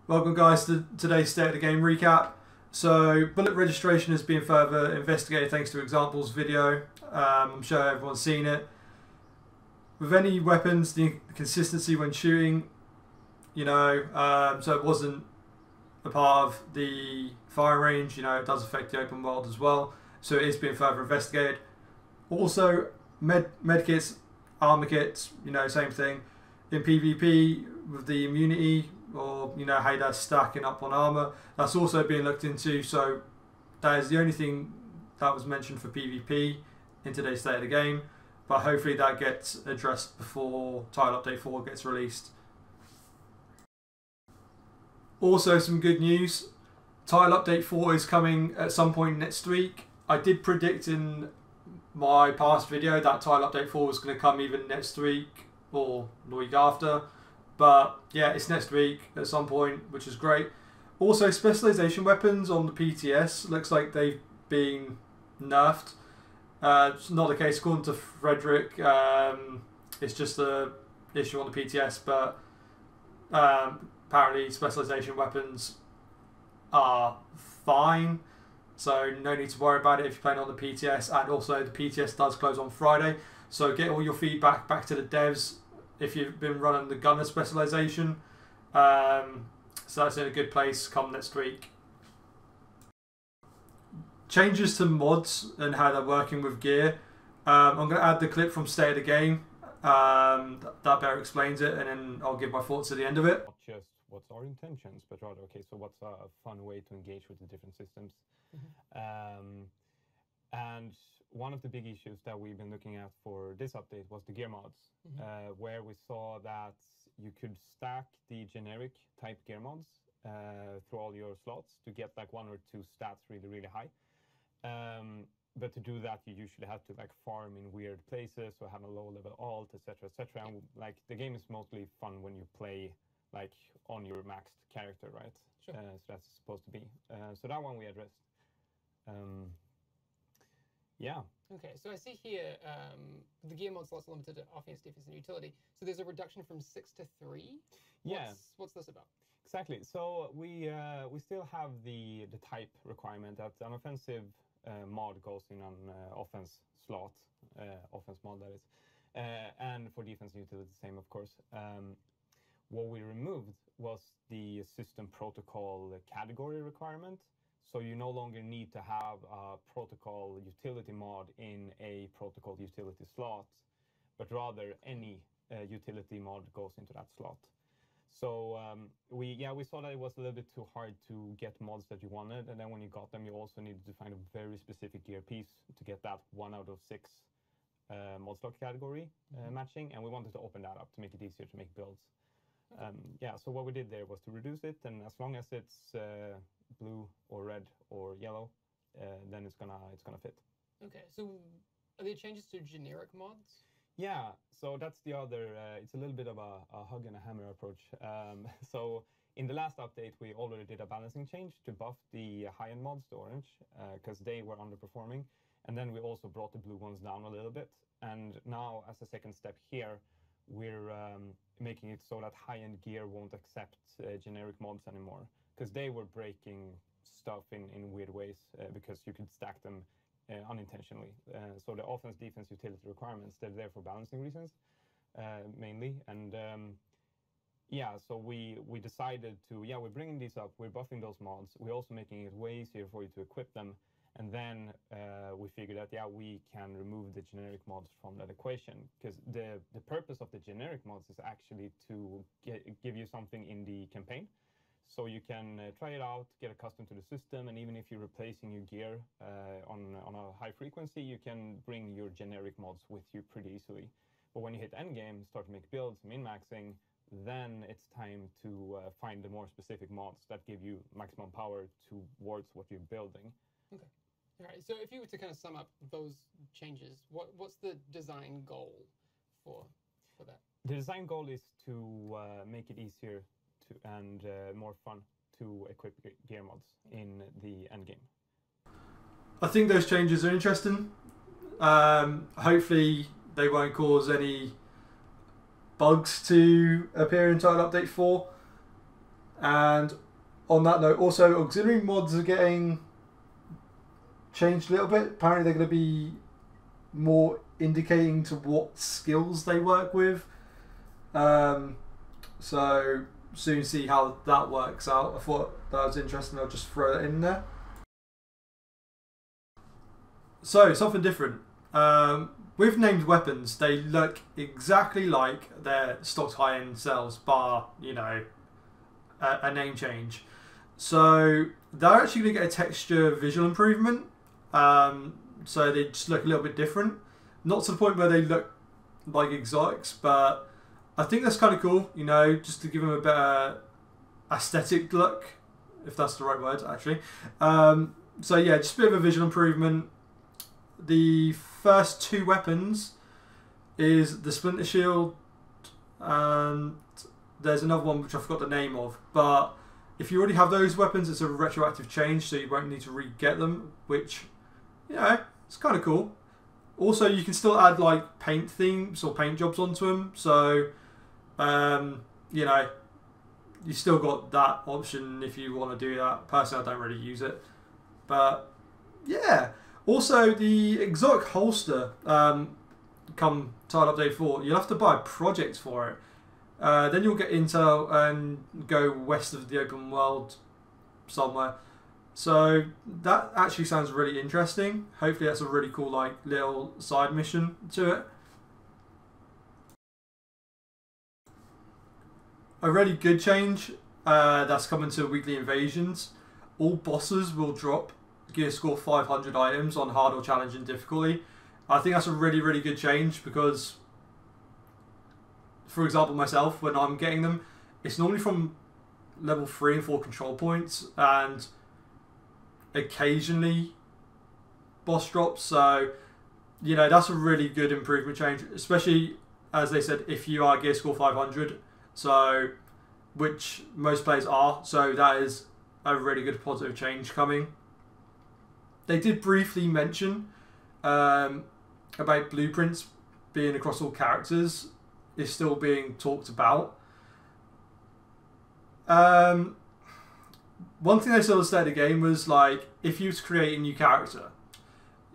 Welcome guys to today's State of the Game recap. So bullet registration has been further investigated thanks to examples video. I'm sure everyone's seen it. With any weapons, the consistency when shooting, so it wasn't a part of the firing range, it does affect the open world as well. So it is being further investigated. Also, medkits, armor kits, same thing. In PvP with the immunity, or how that's stacking up on armor, that's also being looked into. So that is the only thing that was mentioned for PvP in today's State of the Game, but hopefully that gets addressed before Ttile Update 4 gets released. Also, some good news, Ttile Update 4 is coming at some point next week. I did predict in my past video that Ttile Update 4 was going to come even next week or the week after. But yeah, it's next week at some point, which is great. Also, specialization weapons on the PTS looks like they've been nerfed. It's not the case according to Frederick. It's just an issue on the PTS, but apparently specialization weapons are fine. So no need to worry about it if you're playing on the PTS. And also the PTS does close on Friday. So get all your feedback back to the devs if you've been running the gunner specialization. So that's in a good place come next week. Changes to mods and how they're working with gear. I'm going to add the clip from State of the Game. That better explains it, and then I'll give my thoughts at the end of it. Not just what's our intentions, but rather, okay, so what's a fun way to engage with the different systems. And one of the big issues that we've been looking at for this update was the gear mods, where we saw that you could stack the generic type gear mods through all your slots to get like 1 or 2 stats really high. But to do that, you usually have to like farm in weird places or have a low level alt, etc., etc. And like the game is mostly fun when you play like on your maxed character, right? Sure. So that's supposed to be. So that one we addressed. Yeah. Okay, so I see here the gear mod slots limited to offense, defense, and utility. So there's a reduction from 6 to 3. Yeah. What's this about? Exactly. So we still have the type requirement that an offensive mod goes in an offense slot, offense mod that is, and for defense and utility the same, of course. What we removed was the system protocol category requirement. So you no longer need to have a protocol utility mod in a protocol utility slot, but rather any utility mod goes into that slot. So we saw that it was a little bit too hard to get mods that you wanted, and then when you got them, you also needed to find a very specific gear piece to get that 1 out of 6 mod slot category matching, and we wanted to open that up to make it easier to make builds. So what we did there was to reduce it, and as long as it's blue or red or yellow, then it's gonna fit. Okay, so are there changes to generic mods? Yeah, so that's the other, it's a little bit of a hug and a hammer approach. So in the last update, we already did a balancing change to buff the high-end mods to orange, because they were underperforming. And then we also brought the blue ones down a little bit. And now, as a second step here, we're making it so that high-end gear won't accept generic mods anymore, because they were breaking stuff in weird ways, because you could stack them unintentionally. So the offense, defense, utility requirements, they're there for balancing reasons, mainly. And so we decided to, we're bringing these up, we're buffing those mods, we're also making it way easier for you to equip them. And then we figured that, we can remove the generic mods from that equation, because the purpose of the generic mods is actually to give you something in the campaign. So you can try it out, get accustomed to the system, and even if you're replacing your gear on a high frequency, you can bring your generic mods with you pretty easily. But when you hit endgame, start to make builds, min-maxing, then it's time to find the more specific mods that give you maximum power towards what you're building. Okay. All right, so if you were to kind of sum up those changes, what's the design goal for that? The design goal is to make it easier and more fun to equip gear mods in the end game. I think those changes are interesting. Hopefully they won't cause any bugs to appear in Ttile Update 4. And on that note, also auxiliary mods are getting changed a little bit. Apparently they're going to be more indicating to what skills they work with. So soon see how that works out. I thought that was interesting. I'll just throw that in there. So something different. With named weapons, they look exactly like their stocked high-end cells, bar, you know, a name change. So they're actually going to get a texture visual improvement. So they just look a little bit different. Not to the point where they look like exotics, but I think that's kind of cool, you know, just to give them a better aesthetic look, if that's the right word, actually. So yeah, just a bit of a visual improvement. The first two weapons is the Splinter Shield, and there's another one which I forgot the name of, but if you already have those weapons, it's a retroactive change, so you won't need to re-get them, which, you know, it's kind of cool. Also, you can still add like paint themes or paint jobs onto them, so you know, you still got that option if you want to do that. Personally, I don't really use it, but yeah. Also, the exotic holster, come Tile Update 4, you'll have to buy a project for it. Then you'll get intel and go west of the open world somewhere. So that actually sounds really interesting. Hopefully that's a really cool like little side mission to it. A really good change that's coming to weekly invasions. All bosses will drop gear score 500 items on hard or challenging difficulty. I think that's a really, really good change because, for example, myself, when I'm getting them, it's normally from level 3 and 4 control points and occasionally boss drops. So, you know, that's a really good improvement change, especially, as they said, if you are gear score 500, so, which most players are, so that is a really good positive change coming. They did briefly mention about blueprints being across all characters is still being talked about. One thing they sort of said at the game was like, if you was to create a new character,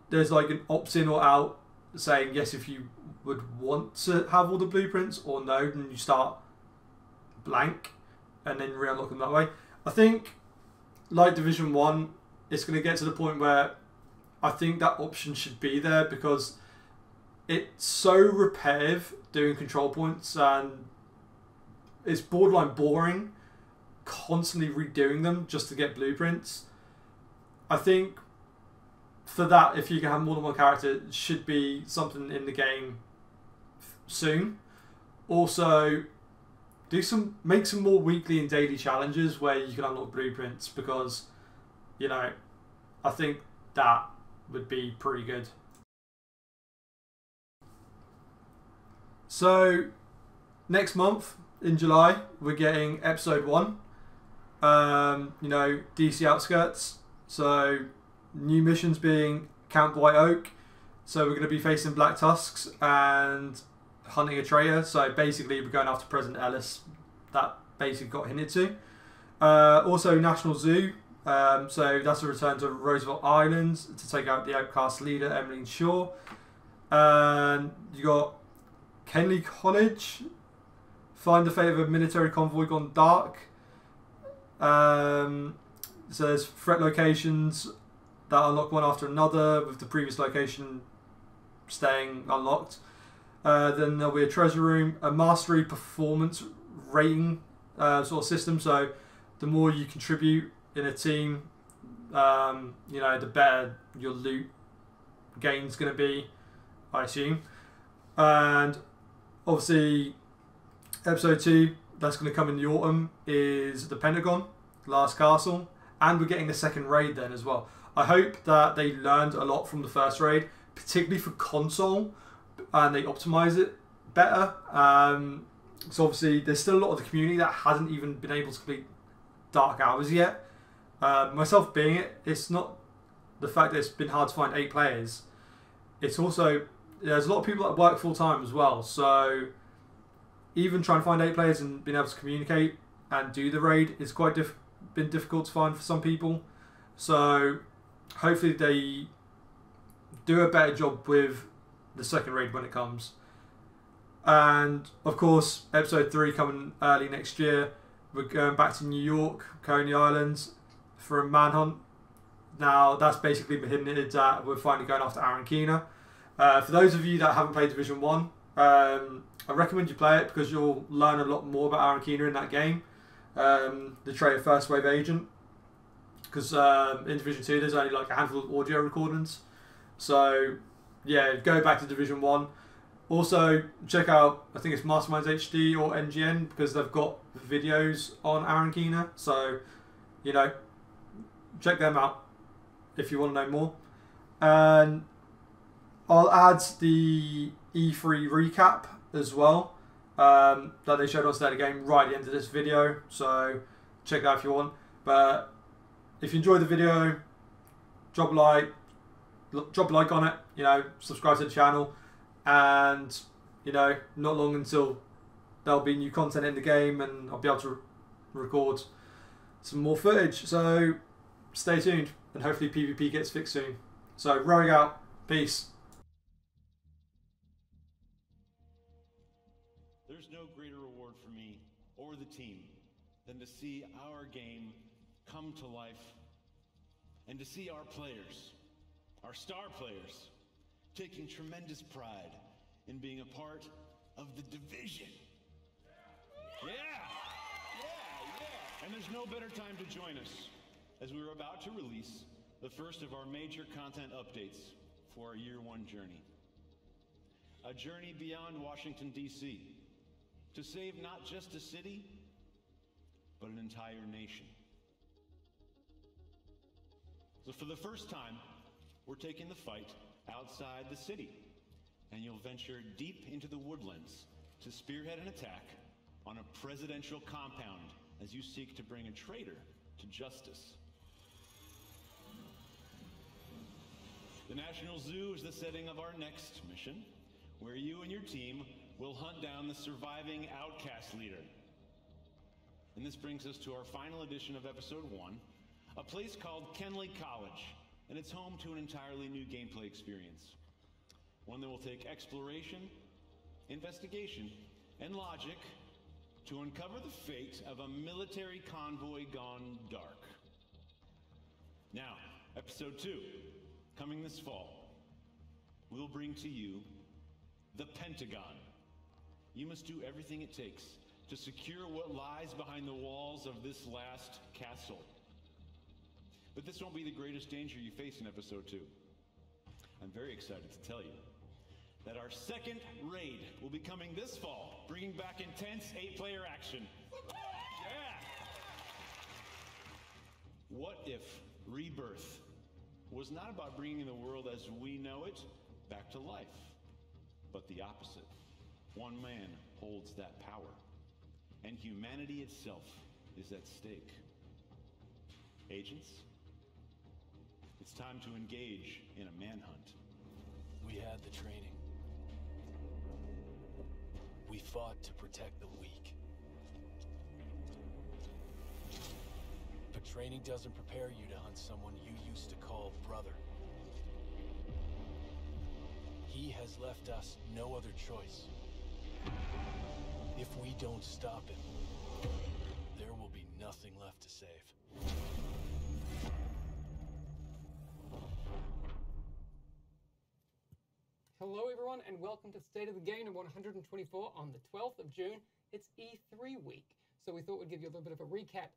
there's like an opt-in or out saying yes if you would want to have all the blueprints, or no, and you start blank and then re-unlock them that way. I think like Division 1, it's going to get to the point where I think that option should be there because it's so repetitive doing control points and it's borderline boring constantly redoing them just to get blueprints. I think for that, if you can have more than one character, it should be something in the game soon. Also, make some more weekly and daily challenges where you can unlock blueprints because, you know, I think that would be pretty good. So next month in July we're getting episode 1. You know, DC Outskirts. So new missions being Camp White Oak. So we're going to be facing Black Tusks and hunting a traitor. So basically we're going after President Ellis. That basically got hinted to. Also National Zoo. So that's a return to Roosevelt Island to take out the outcast leader Emmeline Shaw. And you got Kenley College. Find the fate of a military convoy gone dark. So there's threat locations that unlock one after another, with the previous location staying unlocked. Then there'll be a treasure room, a mastery performance rating sort of system. So the more you contribute in a team, you know, the better your loot gain's going to be, I assume. And obviously episode 2, that's going to come in the autumn, is the Pentagon, Last Castle, and we're getting the second raid then as well. I hope that they learned a lot from the first raid, particularly for console, and they optimize it better. So obviously there's still a lot of the community that hasn't even been able to complete Dark Hours yet. Myself being it, it's not the fact that it's been hard to find 8 players. It's also, there's a lot of people that work full time as well, so even trying to find 8 players and being able to communicate and do the raid. It's quite been difficult to find for some people. So hopefully they do a better job with the second raid when it comes. And of course, episode 3 coming early next year. We're going back to New York, Coney Islands, for a manhunt. Now that's basically been hinted at. We're finally going after Arankina. For those of you that haven't played Division 1, I recommend you play it because you'll learn a lot more about Arankina in that game. The traitor first wave agent. Because in Division 2 there's only like a handful of audio recordings. So yeah, go back to Division 1. Also check out, I think it's Masterminds HD or NGN, because they've got videos on Arankina. So, you know, check them out if you want to know more. And I'll add the E3 recap as well, that they showed on State of the Game right at the end of this video. So check that if you want. But if you enjoyed the video, drop a like on it, you know, subscribe to the channel, and you know, not long until there'll be new content in the game and I'll be able to record some more footage. So stay tuned, and hopefully PvP gets fixed soon. So Rogue out, peace. There's no greater reward for me or the team than to see our game come to life, and to see our players, our star players, taking tremendous pride in being a part of the division. Yeah! And there's no better time to join us, as we're about to release the first of our major content updates for our Year 1 journey. A journey beyond Washington, D.C., to save not just a city, but an entire nation. So for the first time, we're taking the fight outside the city, and you'll venture deep into the woodlands to spearhead an attack on a presidential compound as you seek to bring a traitor to justice. The National Zoo is the setting of our next mission, where you and your team will hunt down the surviving outcast leader. And this brings us to our final edition of Episode 1, a place called Kenley College, and it's home to an entirely new gameplay experience. One that will take exploration, investigation, and logic to uncover the fate of a military convoy gone dark. Now, Episode 2, coming this fall, we'll bring to you the Pentagon. You must do everything it takes to secure what lies behind the walls of this last castle. But this won't be the greatest danger you face in Episode 2. I'm very excited to tell you that our second raid will be coming this fall, bringing back intense 8-player action. Yeah! What if Rebirth was not about bringing the world as we know it back to life, but the opposite? One man holds that power, and humanity itself is at stake. Agents, it's time to engage in a manhunt. We had the training. We fought to protect the weak. But training doesn't prepare you to hunt someone you used to call brother. He has left us no other choice. If we don't stop him, there will be nothing left to save. Hello everyone, and welcome to State of the Game number 124 on the 12th of June. It's E3 week, so we thought we'd give you a little bit of a recap